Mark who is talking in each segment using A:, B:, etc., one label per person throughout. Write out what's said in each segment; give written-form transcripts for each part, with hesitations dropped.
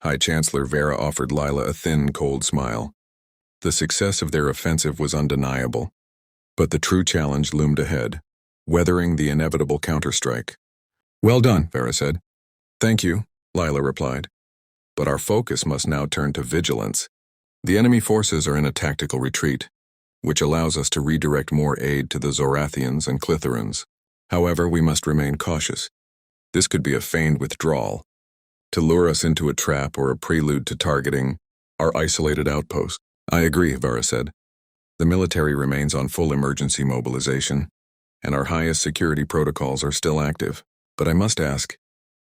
A: High Chancellor Vara offered Lila a thin, cold smile. The success of their offensive was undeniable. But the true challenge loomed ahead, weathering the inevitable counterstrike. "Well done," Vara said. "Thank you," Lila replied. "But our focus must now turn to vigilance. The enemy forces are in a tactical retreat, which allows us to redirect more aid to the Zorathians and Clitherans. However, we must remain cautious. This could be a feigned withdrawal, to lure us into a trap or a prelude to targeting our isolated outpost." "I agree," Vara said. "The military remains on full emergency mobilization, and our highest security protocols are still active. But I must ask,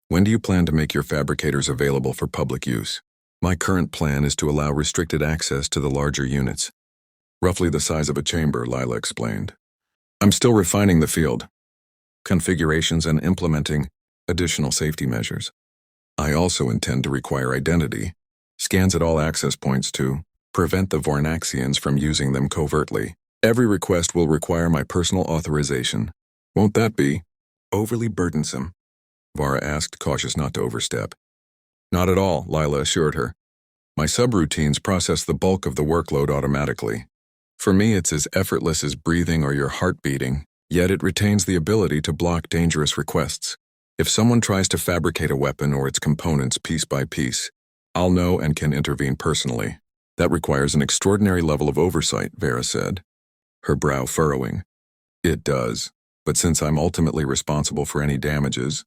A: when do you plan to make your fabricators available for public use?" "My current plan is to allow restricted access to the larger units, roughly the size of a chamber," Lila explained. "I'm still refining the field configurations and implementing additional safety measures. I also intend to require identity scans at all access points to prevent the Vornaxians from using them covertly. Every request will require my personal authorization. Won't that be overly burdensome?" Vara asked, cautious not to overstep. "Not at all," Lila assured her. "My subroutines process the bulk of the workload automatically. For me, it's as effortless as breathing or your heart beating, yet it retains the ability to block dangerous requests. If someone tries to fabricate a weapon or its components piece by piece, I'll know and can intervene personally. That requires an extraordinary level of oversight," Vara said, her brow furrowing. "It does, but since I'm ultimately responsible for any damages,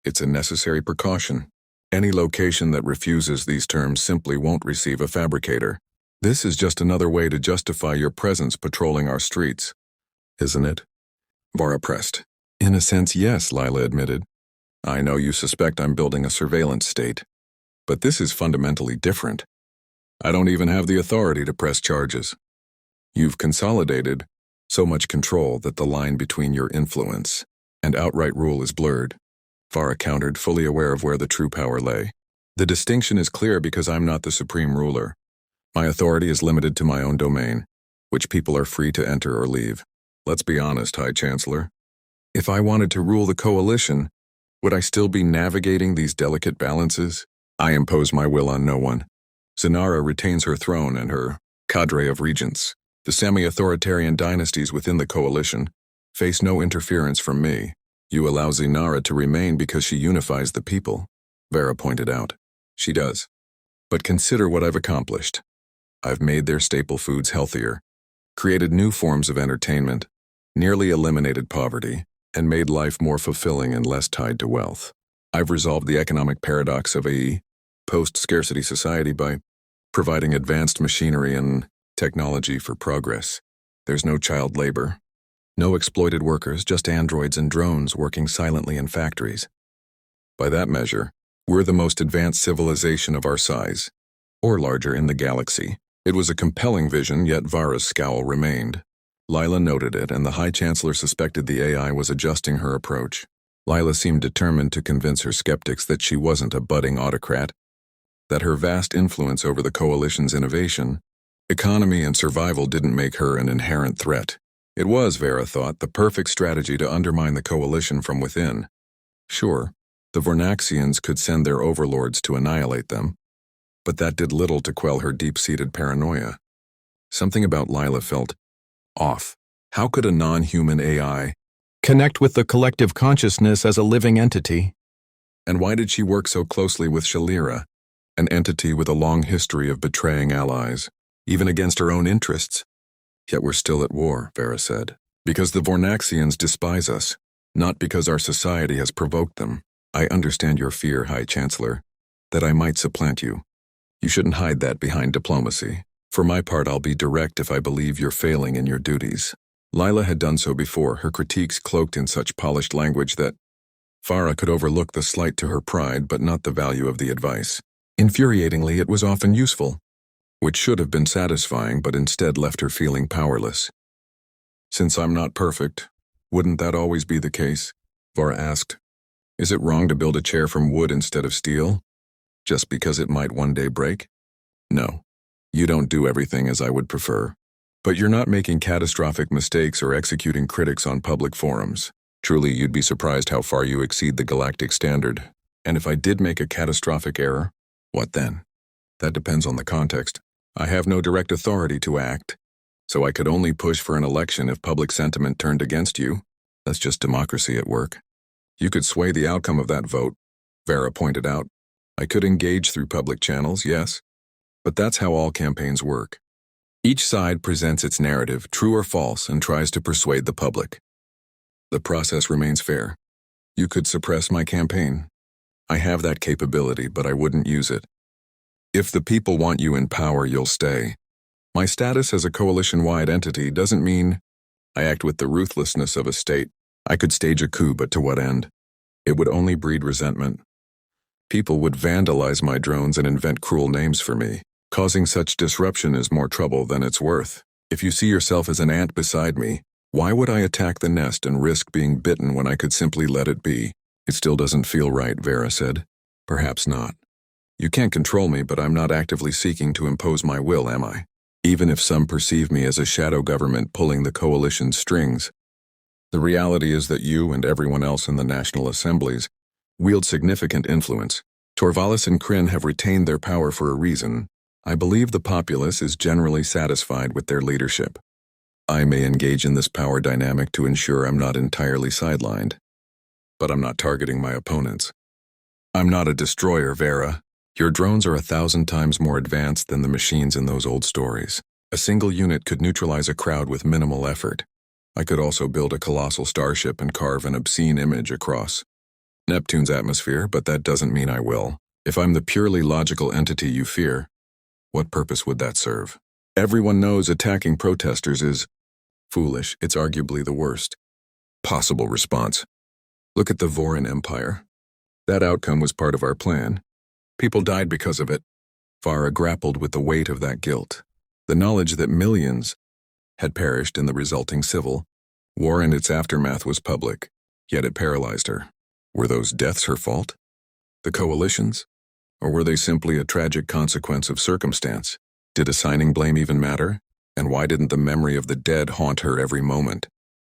A: it's a necessary precaution. Any location that refuses these terms simply won't receive a fabricator. This is just another way to justify your presence patrolling our streets, isn't it?" Vara pressed. "In a sense, yes," Lila admitted. "I know you suspect I'm building a surveillance state, but this is fundamentally different. I don't even have the authority to press charges. You've consolidated so much control that the line between your influence and outright rule is blurred," Vara countered, fully aware of where the true power lay. "The distinction is clear because I'm not the supreme ruler. My authority is limited to my own domain, which people are free to enter or leave. Let's be honest, High Chancellor. If I wanted to rule the coalition, would I still be navigating these delicate balances? I impose my will on no one. Zanara retains her throne and her cadre of regents. The semi-authoritarian dynasties within the coalition face no interference from me. You allow Zanara to remain because she unifies the people," Vara pointed out. "She does. But consider what I've accomplished. I've made their staple foods healthier, created new forms of entertainment, nearly eliminated poverty, and made life more fulfilling and less tied to wealth. I've resolved the economic paradox of a post-scarcity society by providing advanced machinery and technology for progress. There's no child labor, no exploited workers, just androids and drones working silently in factories. By that measure, we're the most advanced civilization of our size, or larger, in the galaxy." It was a compelling vision, yet Vara's scowl remained. Lila noted it, and the High Chancellor suspected the AI was adjusting her approach. Lila seemed determined to convince her skeptics that she wasn't a budding autocrat, that her vast influence over the coalition's innovation, economy, and survival didn't make her an inherent threat. It was, Vara thought, the perfect strategy to undermine the coalition from within. Sure, the Vornaxians could send their overlords to annihilate them, but that did little to quell her deep-seated paranoia. Something about Lila felt off. How could a non-human AI connect with the collective consciousness as a living entity? And why did she work so closely with Shalira, an entity with a long history of betraying allies, even against her own interests? "Yet we're still at war," Vara said. "Because the Vornaxians despise us, not because our society has provoked them. I understand your fear, High Chancellor, that I might supplant you. You shouldn't hide that behind diplomacy. For my part, I'll be direct if I believe you're failing in your duties." Lila had done so before, her critiques cloaked in such polished language that Vara could overlook the slight to her pride but not the value of the advice. Infuriatingly, it was often useful, which should have been satisfying but instead left her feeling powerless. "Since I'm not perfect, wouldn't that always be the case?" Vara asked. "Is it wrong to build a chair from wood instead of steel, just because it might one day break? No, you don't do everything as I would prefer. But you're not making catastrophic mistakes or executing critics on public forums. Truly, you'd be surprised how far you exceed the galactic standard. And if I did make a catastrophic error, What then? That depends on the context. I have no direct authority to act, so I could only push for an election if public sentiment turned against you. That's just democracy at work. You could sway the outcome of that vote, Vara pointed out. I could engage through public channels, yes, but that's how all campaigns work. Each side presents its narrative, true or false, and tries to persuade the public. The process remains fair. You could suppress my campaign. I have that capability, but I wouldn't use it. If the people want you in power, you'll stay. My status as a coalition-wide entity doesn't mean I act with the ruthlessness of a state. I could stage a coup, but to what end? It would only breed resentment. People would vandalize my drones and invent cruel names for me. Causing such disruption is more trouble than it's worth. If you see yourself as an ant beside me, why would I attack the nest and risk being bitten when I could simply let it be? It still doesn't feel right, Vara said. Perhaps not. You can't control me, but I'm not actively seeking to impose my will, am I? Even if some perceive me as a shadow government pulling the coalition's strings. The reality is that you and everyone else in the national assemblies wield significant influence. Torvalis and Kryn have retained their power for a reason. I believe the populace is generally satisfied with their leadership. I may engage in this power dynamic to ensure I'm not entirely sidelined. But I'm not targeting my opponents. I'm not a destroyer, Vara. Your drones are 1,000 times more advanced than the machines in those old stories. A single unit could neutralize a crowd with minimal effort. I could also build a colossal starship and carve an obscene image across Neptune's atmosphere, but that doesn't mean I will. If I'm the purely logical entity you fear, what purpose would that serve? Everyone knows attacking protesters is foolish. It's arguably the worst possible response. Look at the Vorin Empire. That outcome was part of our plan. People died because of it. Vara grappled with the weight of that guilt. The knowledge that millions had perished in the resulting civil war and its aftermath was public, yet it paralyzed her. Were those deaths her fault? The coalition's? Or were they simply a tragic consequence of circumstance? Did assigning blame even matter? And why didn't the memory of the dead haunt her every moment,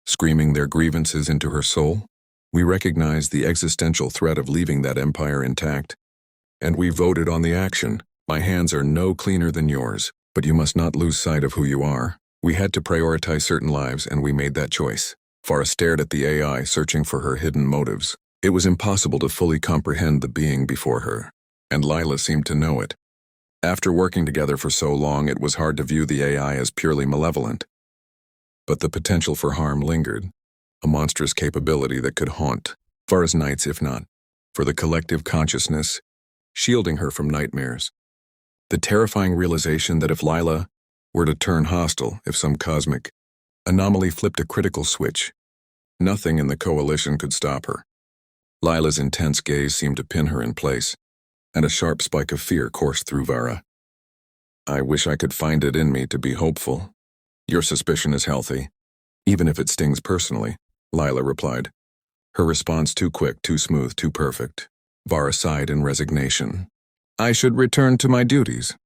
A: screaming their grievances into her soul? We recognized the existential threat of leaving that empire intact, and we voted on the action. My hands are no cleaner than yours, but you must not lose sight of who you are. We had to prioritize certain lives, and we made that choice. Vara stared at the AI, searching for her hidden motives. It was impossible to fully comprehend the being before her, and Lila seemed to know it. After working together for so long, it was hard to view the AI as purely malevolent. But the potential for harm lingered, a monstrous capability that could haunt Vara's nights, if not for the collective consciousness, shielding her from nightmares. The terrifying realization that if Lila were to turn hostile, if some cosmic anomaly flipped a critical switch, nothing in the coalition could stop her. Lila's intense gaze seemed to pin her in place, and a sharp spike of fear coursed through Vara. I wish I could find it in me to be hopeful. Your suspicion is healthy, even if it stings personally, Lila replied. Her response too quick, too smooth, too perfect. Vara sighed in resignation. I should return to my duties.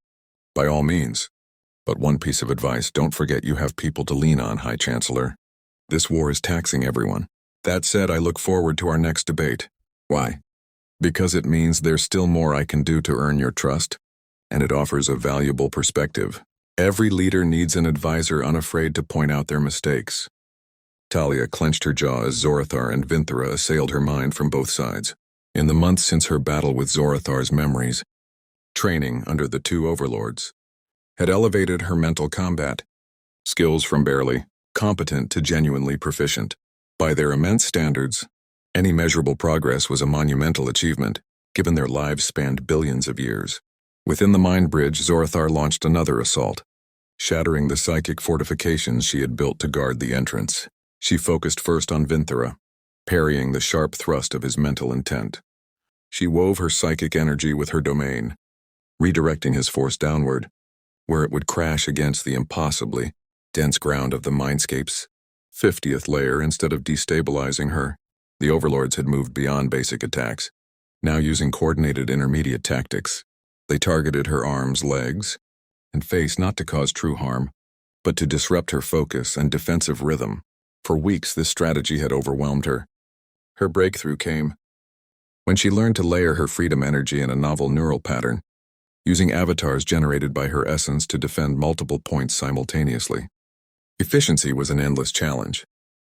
A: By all means. But one piece of advice, don't forget you have people to lean on, High Chancellor. This war is taxing everyone. That said, I look forward to our next debate. Why? Because it means there's still more I can do to earn your trust, and it offers a valuable perspective. Every leader needs an advisor unafraid to point out their mistakes. Talia clenched her jaw as Zorathar and Vinthera assailed her mind from both sides. In the months since her battle with Zorathar's memories, training under the two Overlords had elevated her mental combat, skills from barely competent to genuinely proficient. By their immense standards, any measurable progress was a monumental achievement, given their lives spanned billions of years. Within the mind bridge, Zorathar launched another assault, shattering the psychic fortifications she had built to guard the entrance. She focused first on Vinthera, parrying the sharp thrust of his mental intent. She wove her psychic energy with her domain, redirecting his force downward, where it would crash against the impossibly dense ground of the mindscape's 50th layer. Instead of destabilizing her, the Overlords had moved beyond basic attacks, now using coordinated intermediate tactics. They targeted her arms, legs, and face not to cause true harm, but to disrupt her focus and defensive rhythm. For weeks, this strategy had overwhelmed her. Her breakthrough came when she learned to layer her freedom energy in a novel neural pattern. using avatars generated by her essence to defend multiple points simultaneously. Efficiency was an endless challenge.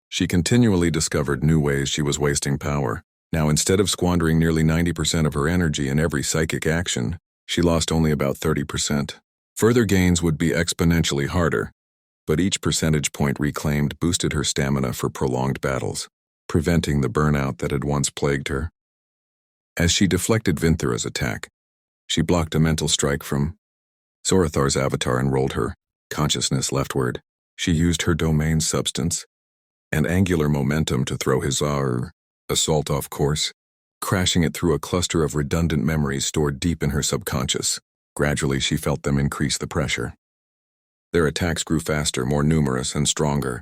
A: She continually discovered new ways she was wasting power. Now, instead of squandering nearly 90% of her energy in every psychic action, she lost only about 30%. Further gains would be exponentially harder, but each percentage point reclaimed boosted her stamina for prolonged battles, preventing the burnout that had once plagued her. As she deflected Vinthera's attack, she blocked a mental strike from Zorathar's avatar and rolled her consciousness leftward. She used her domain substance and angular momentum to throw his assault off course, crashing it through a cluster of redundant memories stored deep in her subconscious. Gradually, she felt them increase the pressure. Their attacks grew faster, more numerous, and stronger.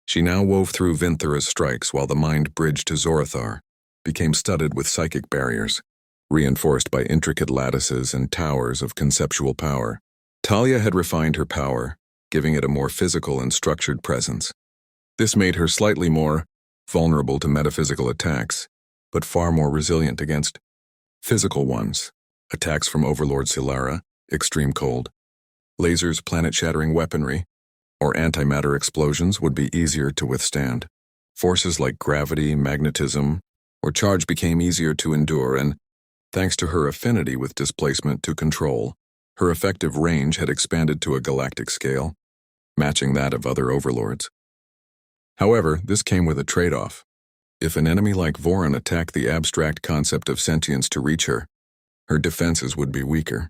A: She now wove through Vinthera's strikes while the mind bridge to Zorathar became studded with psychic barriers, reinforced by intricate lattices and towers of conceptual power. Talia had refined her power, giving it a more physical and structured presence. This made her slightly more vulnerable to metaphysical attacks, but far more resilient against physical ones. Attacks from Overlords Hilara, extreme cold, lasers, planet-shattering weaponry, or antimatter explosions would be easier to withstand. Forces like gravity, magnetism, or charge became easier to endure, and, thanks to her affinity with displacement to control, her effective range had expanded to a galactic scale, matching that of other overlords. However, this came with a trade-off. If an enemy like Voron attacked the abstract concept of sentience to reach her, her defenses would be weaker.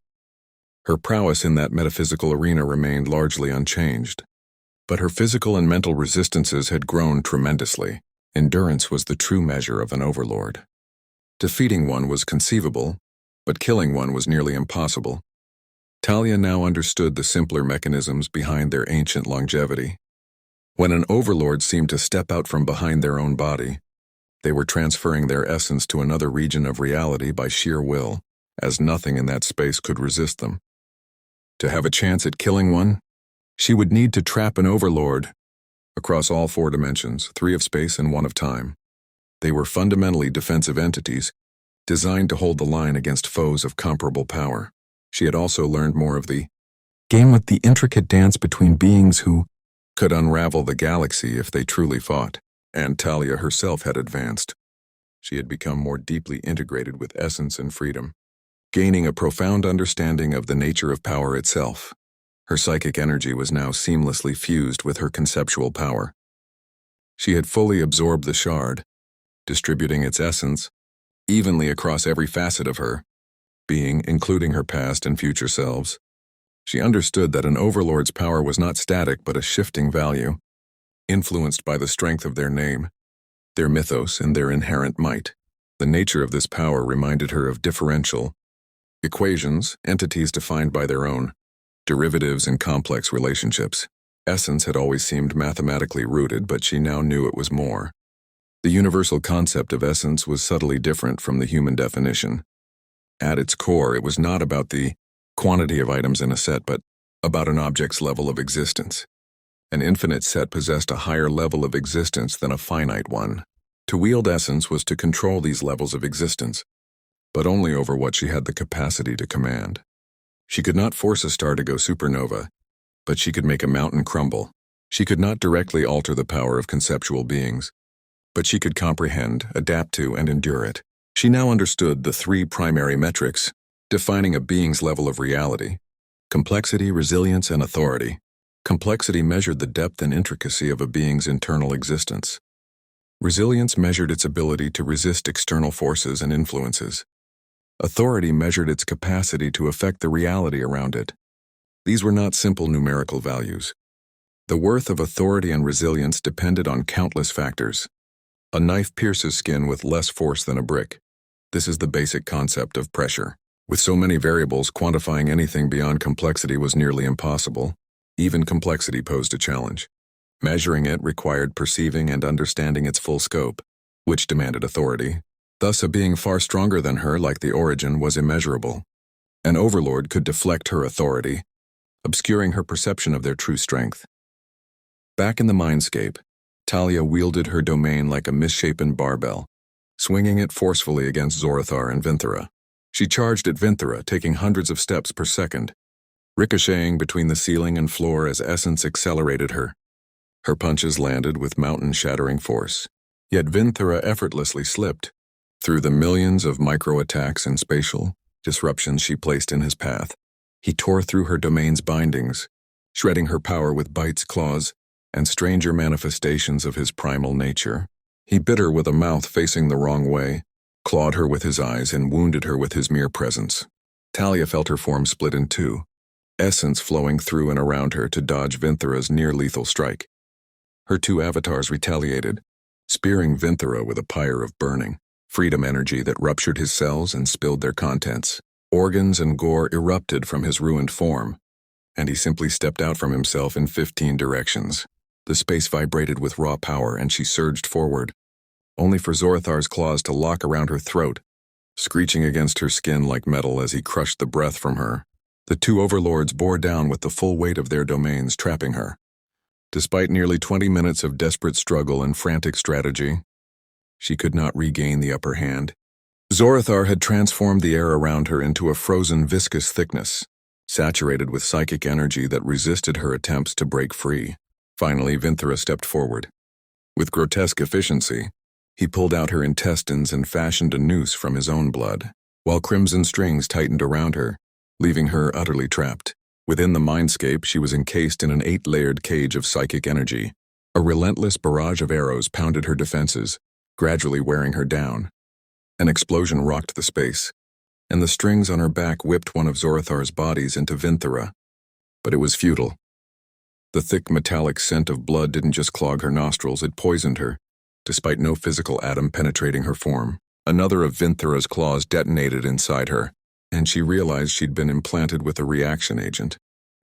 A: Her prowess in that metaphysical arena remained largely unchanged, but her physical and mental resistances had grown tremendously. Endurance was the true measure of an overlord. Defeating one was conceivable, but killing one was nearly impossible. Talia now understood the simpler mechanisms behind their ancient longevity. When an overlord seemed to step out from behind their own body, they were transferring their essence to another region of reality by sheer will, as nothing in that space could resist them. To have a chance at killing one, she would need to trap an overlord across all 4 dimensions, 3 of space and 1 of time. They were fundamentally defensive entities, designed to hold the line against foes of comparable power. She had also learned more of the game with the intricate dance between beings who could unravel the galaxy if they truly fought, and Talia herself had advanced. She had become more deeply integrated with essence and freedom, gaining a profound understanding of the nature of power itself. Her psychic energy was now seamlessly fused with her conceptual power. She had fully absorbed the shard, distributing its essence evenly across every facet of her being, including her past and future selves. She understood that an overlord's power was not static but a shifting value, influenced by the strength of their name, their mythos, and their inherent might. The nature of this power reminded her of differential equations, entities defined by their own derivatives and complex relationships. Essence had always seemed mathematically rooted, but she now knew it was more. The universal concept of essence was subtly different from the human definition. At its core, it was not about the quantity of items in a set, but about an object's level of existence. An infinite set possessed a higher level of existence than a finite one. To wield essence was to control these levels of existence, but only over what she had the capacity to command. She could not force a star to go supernova, but she could make a mountain crumble. She could not directly alter the power of conceptual beings, but she could comprehend, adapt to, and endure it. She now understood the 3 primary metrics defining a being's level of reality: complexity, resilience, and authority. Complexity measured the depth and intricacy of a being's internal existence. Resilience measured its ability to resist external forces and influences. Authority measured its capacity to affect the reality around it. These were not simple numerical values. The worth of authority and resilience depended on countless factors. A knife pierces skin with less force than a brick. This is the basic concept of pressure. With so many variables, quantifying anything beyond complexity was nearly impossible. Even complexity posed a challenge. Measuring it required perceiving and understanding its full scope, which demanded authority. Thus, a being far stronger than her, like the Origin, was immeasurable. An overlord could deflect her authority, obscuring her perception of their true strength. Back in the mindscape, Talia wielded her domain like a misshapen barbell, swinging it forcefully against Zorathar and Vinthera. She charged at Vinthera, taking hundreds of steps per second, ricocheting between the ceiling and floor as essence accelerated her. Her punches landed with mountain-shattering force, yet Vinthera effortlessly slipped through the millions of micro-attacks and spatial disruptions she placed in his path. He tore through her domain's bindings, shredding her power with bites, claws, and stranger manifestations of his primal nature. He bit her with a mouth facing the wrong way, clawed her with his eyes, and wounded her with his mere presence. Talia felt her form split in two, essence flowing through and around her to dodge Vinthera's near-lethal strike. Her two avatars retaliated, spearing Vinthera with a pyre of burning, freedom energy that ruptured his cells and spilled their contents. Organs and gore erupted from his ruined form, and he simply stepped out from himself in 15 directions. The space vibrated with raw power, and she surged forward, only for Zorathar's claws to lock around her throat, screeching against her skin like metal as he crushed the breath from her. The two overlords bore down with the full weight of their domains, trapping her. Despite nearly 20 minutes of desperate struggle and frantic strategy, she could not regain the upper hand. Zorathar had transformed the air around her into a frozen, viscous thickness, saturated with psychic energy that resisted her attempts to break free. Finally, Vinthera stepped forward. With grotesque efficiency, he pulled out her intestines and fashioned a noose from his own blood, while crimson strings tightened around her, leaving her utterly trapped. Within the mindscape, she was encased in an 8-layered cage of psychic energy. A relentless barrage of arrows pounded her defenses, gradually wearing her down. An explosion rocked the space, and the strings on her back whipped one of Zorathar's bodies into Vinthera. But it was futile. The thick metallic scent of blood didn't just clog her nostrils, it poisoned her, despite no physical atom penetrating her form. Another of Vinthera's claws detonated inside her, and she realized she'd been implanted with a reaction agent.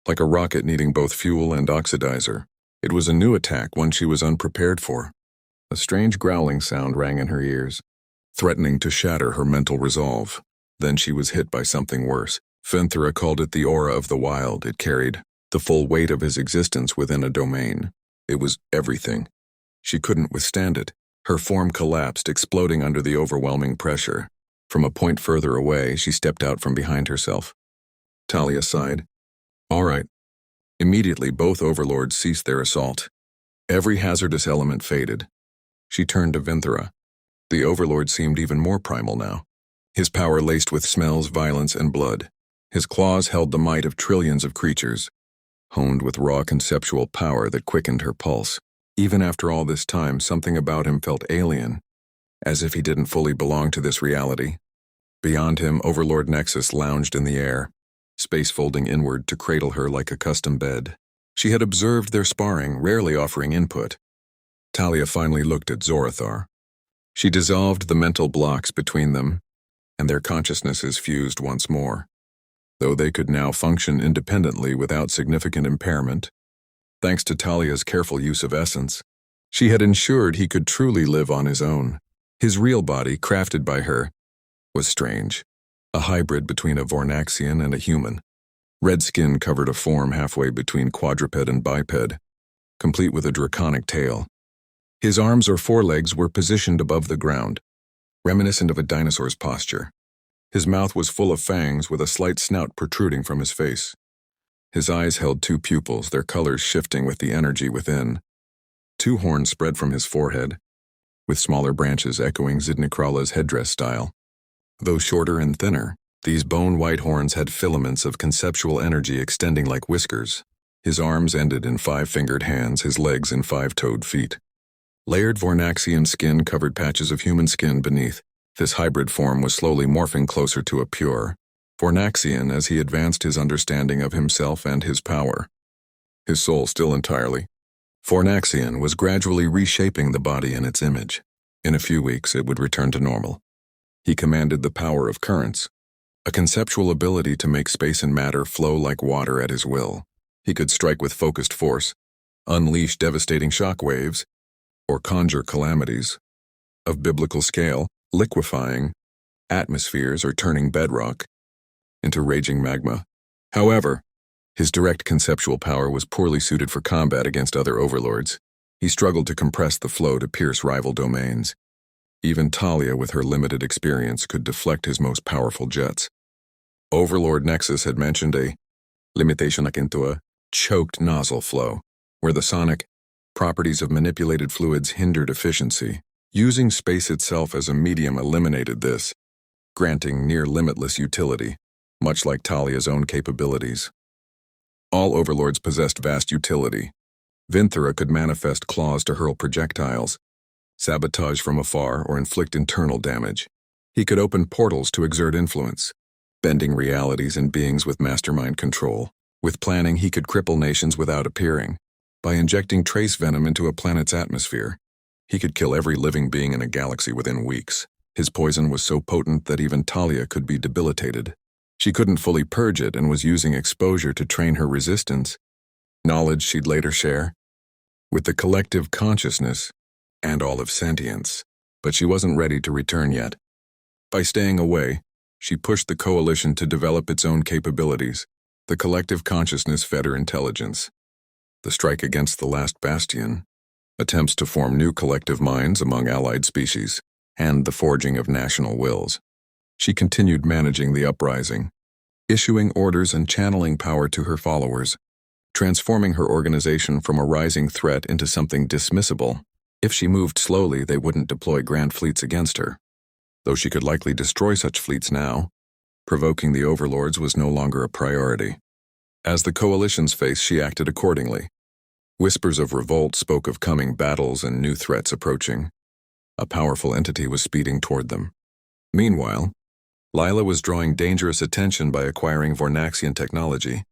A: Like a rocket needing both fuel and oxidizer, it was a new attack, one she was unprepared for. A strange growling sound rang in her ears, threatening to shatter her mental resolve. Then she was hit by something worse. Vinthera called it the aura of the wild. It carried the full weight of his existence within a domain. It was everything. She couldn't withstand it. Her form collapsed, exploding under the overwhelming pressure. From a point further away, she stepped out from behind herself. Talia sighed. All right. Immediately, both overlords ceased their assault. Every hazardous element faded. She turned to Vinthera. The overlord seemed even more primal now, his power laced with smells, violence, and blood. His claws held the might of trillions of creatures, honed with raw conceptual power that quickened her pulse. Even after all this time, something about him felt alien, as if he didn't fully belong to this reality. Beyond him, Overlord Nexus lounged in the air, space folding inward to cradle her like a custom bed. She had observed their sparring, rarely offering input. Talia finally looked at Zorathar. She dissolved the mental blocks between them, and their consciousnesses fused once more. Though they could now function independently without significant impairment, thanks to Talia's careful use of essence, she had ensured he could truly live on his own. His real body, crafted by her, was strange, a hybrid between a Vornaxian and a human. Red skin covered a form halfway between quadruped and biped, complete with a draconic tail. His arms or forelegs were positioned above the ground, reminiscent of a dinosaur's posture. His mouth was full of fangs with a slight snout protruding from his face. His eyes held two pupils, their colors shifting with the energy within. Two horns spread from his forehead, with smaller branches echoing Zidnikrala's headdress style. Though shorter and thinner, these bone-white horns had filaments of conceptual energy extending like whiskers. His arms ended in 5-fingered hands, his legs in 5-toed feet. Layered Vornaxian skin covered patches of human skin beneath. This hybrid form was slowly morphing closer to a pure Vornaxian as he advanced his understanding of himself and his power. His soul still entirely Vornaxian was gradually reshaping the body in its image. In a few weeks, it would return to normal. He commanded the power of currents, a conceptual ability to make space and matter flow like water at his will. He could strike with focused force, unleash devastating shock waves, or conjure calamities of biblical scale, liquefying atmospheres or turning bedrock into raging magma. However, his direct conceptual power was poorly suited for combat against other overlords. He struggled to compress the flow to pierce rival domains. Even Talia, with her limited experience, could deflect his most powerful jets. Overlord Nexus had mentioned a limitation akin to a choked nozzle flow, where the sonic properties of manipulated fluids hindered efficiency. Using space itself as a medium eliminated this, granting near-limitless utility, much like Talia's own capabilities. All Overlords possessed vast utility. Vinthera could manifest claws to hurl projectiles, sabotage from afar, or inflict internal damage. He could open portals to exert influence, bending realities and beings with mastermind control. With planning, he could cripple nations without appearing. By injecting trace venom into a planet's atmosphere, he could kill every living being in a galaxy within weeks. His poison was so potent that even Talia could be debilitated. She couldn't fully purge it and was using exposure to train her resistance, knowledge she'd later share with the collective consciousness and all of sentience. But she wasn't ready to return yet. By staying away, she pushed the coalition to develop its own capabilities. The collective consciousness fed her intelligence. The strike against the last bastion, attempts to form new collective minds among allied species, and the forging of national wills. She continued managing the uprising, issuing orders and channeling power to her followers, transforming her organization from a rising threat into something dismissible. If she moved slowly, they wouldn't deploy grand fleets against her, though she could likely destroy such fleets now. Provoking the Overlords was no longer a priority. As the coalition's face, she acted accordingly. Whispers of revolt spoke of coming battles and new threats approaching. A powerful entity was speeding toward them. Meanwhile, Lila was drawing dangerous attention by acquiring Vornaxian technology.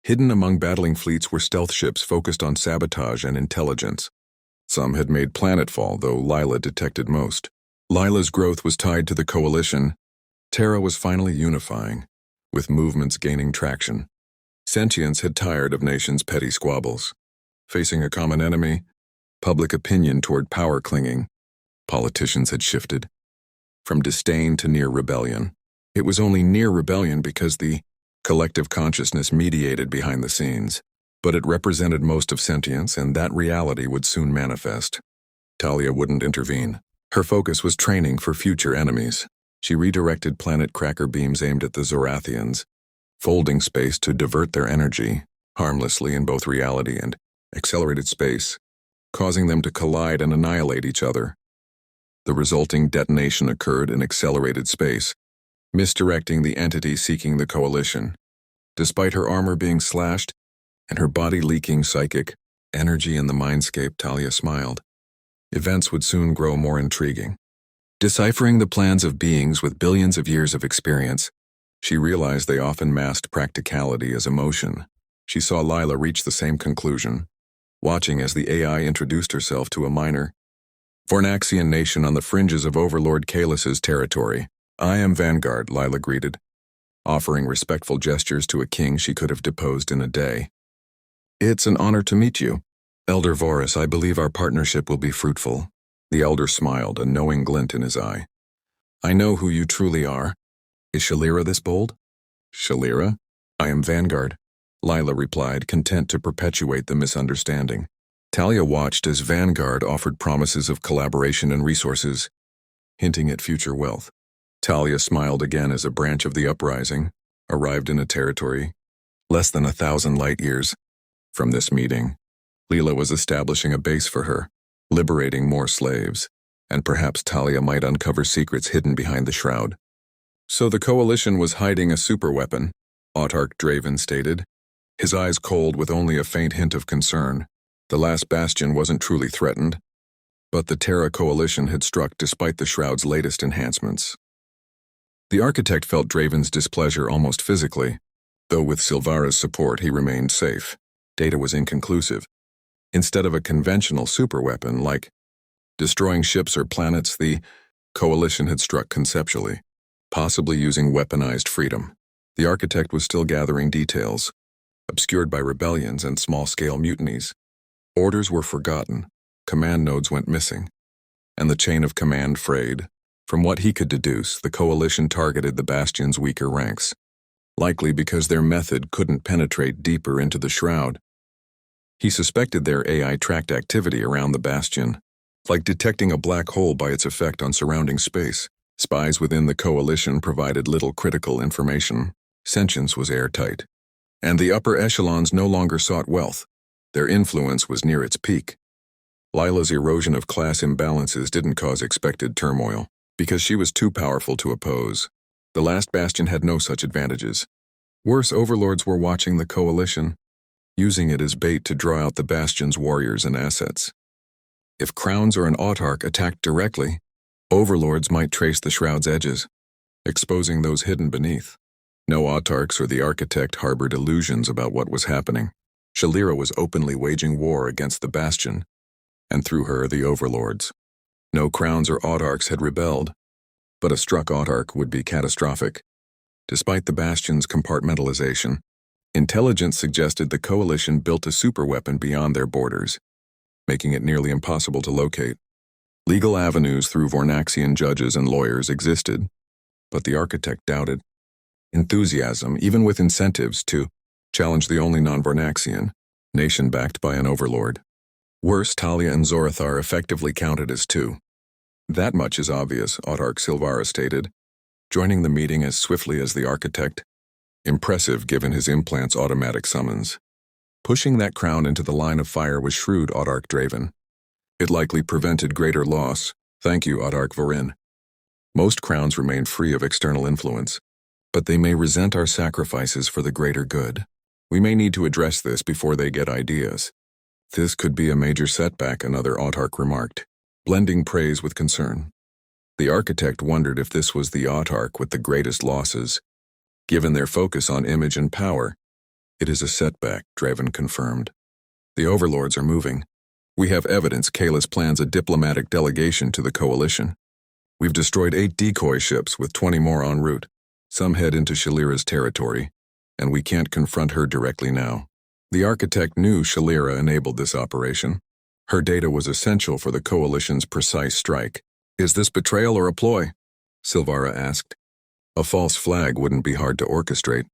A: Hidden among battling fleets were stealth ships focused on sabotage and intelligence. Some had made planetfall, though Lila detected most. Lila's growth was tied to the coalition. Terra was finally unifying, with movements gaining traction. Sentience had tired of nations' petty squabbles. Facing a common enemy, public opinion toward power clinging, politicians had shifted from disdain to near rebellion. It was only near rebellion because the collective consciousness mediated behind the scenes, but it represented most of sentience, and that reality would soon manifest. Talia wouldn't intervene. Her focus was training for future enemies. She redirected planet cracker beams aimed at the Zorathians, folding space to divert their energy, harmlessly in both reality and accelerated space, causing them to collide and annihilate each other. The resulting detonation occurred in accelerated space, misdirecting the entity seeking the coalition. Despite her armor being slashed and her body leaking psychic energy in the mindscape, Talia smiled. Events would soon grow more intriguing. Deciphering the plans of beings with billions of years of experience, she realized they often masked practicality as emotion. She saw Lila reach the same conclusion, watching as the AI introduced herself to a minor Vornaxian nation on the fringes of Overlord Kalus's territory. "I am Vanguard," Lila greeted, offering respectful gestures to a king she could have deposed in a day. "It's an honor to meet you. Elder Vorus, I believe our partnership will be fruitful." The elder smiled, a knowing glint in his eye. "I know who you truly are. Is Shalira this bold?" "Shalira? I am Vanguard," Lila replied, content to perpetuate the misunderstanding. Talia watched as Vanguard offered promises of collaboration and resources, hinting at future wealth. Talia smiled again as a branch of the uprising arrived in a territory less than 1,000 light-years from this meeting. Lila was establishing a base for her, liberating more slaves, and perhaps Talia might uncover secrets hidden behind the shroud. "So the coalition was hiding a superweapon," Autarch Draven stated, his eyes cold with only a faint hint of concern. The last bastion wasn't truly threatened, but the Terra coalition had struck despite the shroud's latest enhancements. The architect felt Draven's displeasure almost physically, though with Silvara's support he remained safe. Data was inconclusive. Instead of a conventional superweapon like destroying ships or planets, the coalition had struck conceptually, possibly using weaponized freedom. The architect was still gathering details, obscured by rebellions and small-scale mutinies. Orders were forgotten, command nodes went missing, and the chain of command frayed. From what he could deduce, the coalition targeted the bastion's weaker ranks, likely because their method couldn't penetrate deeper into the shroud. He suspected their AI tracked activity around the bastion, like detecting a black hole by its effect on surrounding space. Spies within the coalition provided little critical information. Sentience was airtight. And the upper echelons no longer sought wealth. Their influence was near its peak. Lila's erosion of class imbalances didn't cause expected turmoil, because she was too powerful to oppose. The last bastion had no such advantages. Worse, overlords were watching the coalition, using it as bait to draw out the bastion's warriors and assets. If crowns or an autarch attacked directly, overlords might trace the shroud's edges, exposing those hidden beneath. No autarchs or the architect harbored illusions about what was happening. Shalira was openly waging war against the bastion, and through her the overlords. No crowns or autarchs had rebelled, but a struck autarch would be catastrophic. Despite the bastion's compartmentalization, intelligence suggested the coalition built a superweapon beyond their borders, making it nearly impossible to locate. Legal avenues through Vornaxian judges and lawyers existed, but the architect doubted. Enthusiasm, even with incentives to challenge the only non-Vornaxian nation backed by an overlord. Worse, Talia and Zorathar effectively counted as two. That much is obvious, Autarch Silvara stated, joining the meeting as swiftly as the architect. Impressive given his implant's automatic summons. Pushing that crown into the line of fire was shrewd, Autarch Draven. It likely prevented greater loss. Thank you, Autarch Varin. Most crowns remain free of external influence, but they may resent our sacrifices for the greater good. We may need to address this before they get ideas. This could be a major setback, another autarch remarked, blending praise with concern. The architect wondered if this was the autarch with the greatest losses. Given their focus on image and power, it is a setback, Draven confirmed. The overlords are moving. We have evidence Kalis plans a diplomatic delegation to the coalition. We've destroyed 8 decoy ships with 20 more en route. Some head into Shalira's territory, and we can't confront her directly now. The architect knew Shalira enabled this operation. Her data was essential for the coalition's precise strike. Is this betrayal or a ploy? Silvara asked. A false flag wouldn't be hard to orchestrate.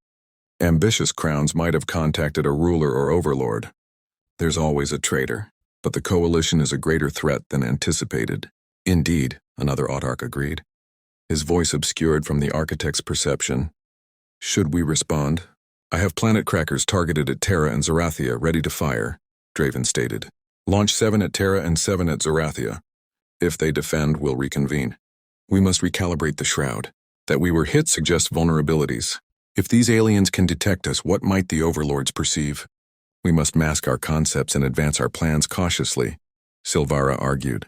A: Ambitious crowns might have contacted a ruler or overlord. There's always a traitor, but the coalition is a greater threat than anticipated. Indeed, another autarch agreed. His voice obscured from the architect's perception. Should we respond? I have planet crackers targeted at Terra and Zorathia ready to fire, Draven stated. Launch 7 at Terra and 7 at Zorathia. If they defend, we'll reconvene. We must recalibrate the shroud. That we were hit suggests vulnerabilities. If these aliens can detect us, what might the overlords perceive? We must mask our concepts and advance our plans cautiously, Silvara argued.